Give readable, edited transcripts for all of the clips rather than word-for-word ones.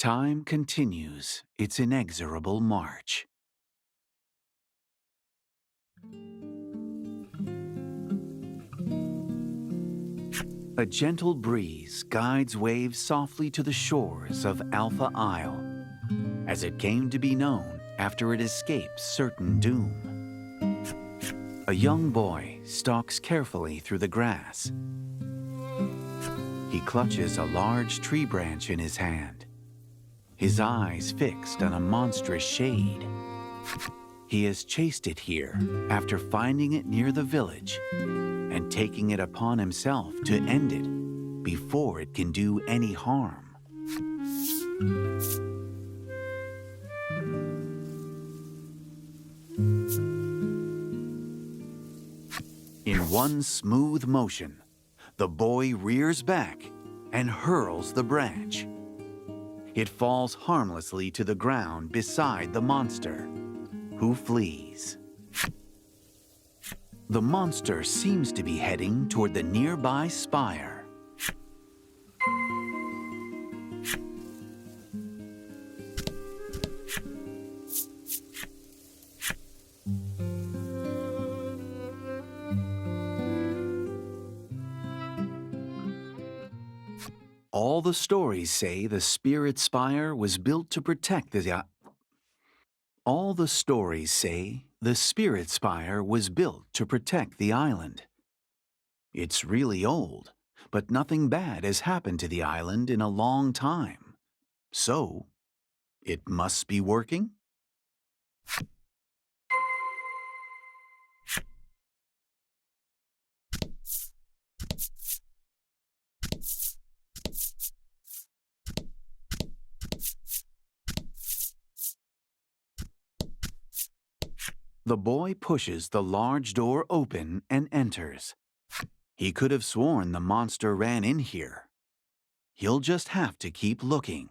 Time continues its inexorable march. A gentle breeze guides waves softly to the shores of Alpha Isle, as it came to be known after it escaped certain doom. A young boy stalks carefully through the grass. He clutches a large tree branch in his hand, his eyes fixed on a monstrous shade. He has chased it here after finding it near the village and taking it upon himself to end it before it can do any harm. In one smooth motion, the boy rears back and hurls the branch. It falls harmlessly to the ground beside the monster, who flees. The monster seems to be heading toward the nearby spire. All the stories say the spirit spire was built to protect the All the stories say the spirit spire was built to protect the island. It's really old, but nothing bad has happened to the island in a long time. So, it must be working? The boy pushes the large door open and enters. He could have sworn the monster ran in here. He'll just have to keep looking.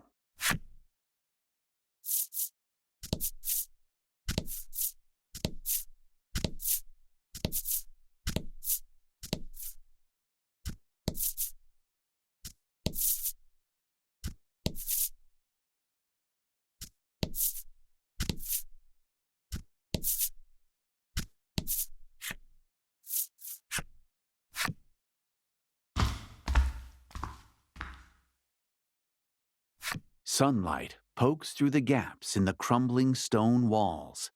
Sunlight pokes through the gaps in the crumbling stone walls.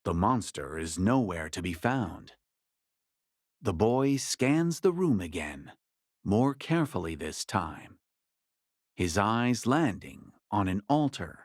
The monster is nowhere to be found. The boy scans the room again, more carefully this time, his eyes landing on an altar.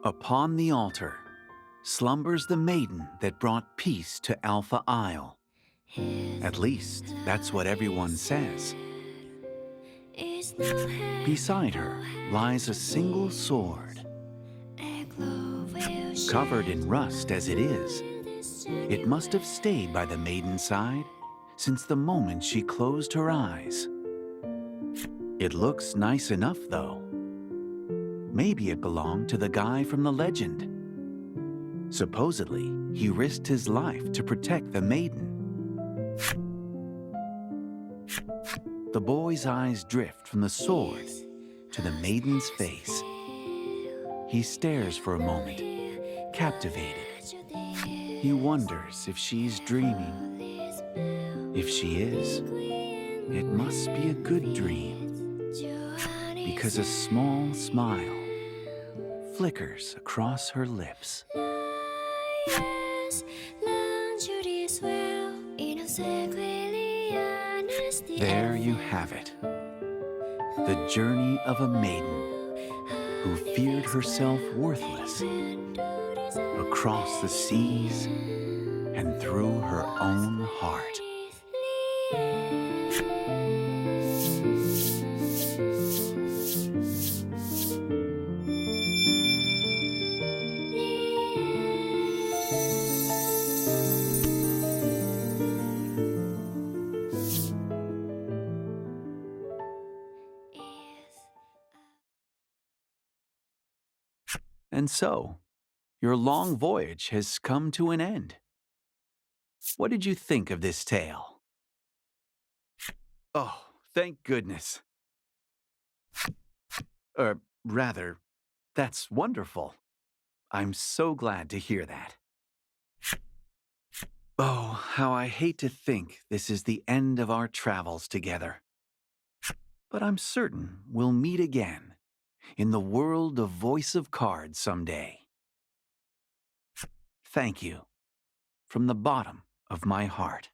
Upon the altar slumbers the maiden that brought peace to Alpha Isle. At least, that's what everyone says. Beside her lies a single sword. Covered in rust as it is, it must have stayed by the maiden's side since the moment she closed her eyes. It looks nice enough, though. Maybe it belonged to the guy from the legend. Supposedly, he risked his life to protect the maiden. The boy's eyes drift from the sword to the maiden's face. He stares for a moment, captivated. He wonders if she's dreaming. If she is, it must be a good dream, because a small smile flickers across her lips. There you have it, the journey of a maiden who feared herself worthless across the seas and through her own heart. And so, your long voyage has come to an end. What did you think of this tale? Oh, thank goodness. Or rather, that's wonderful. I'm so glad to hear that. Oh, how I hate to think this is the end of our travels together. But I'm certain we'll meet again in the world of Voice of Cards someday. Thank you from the bottom of my heart.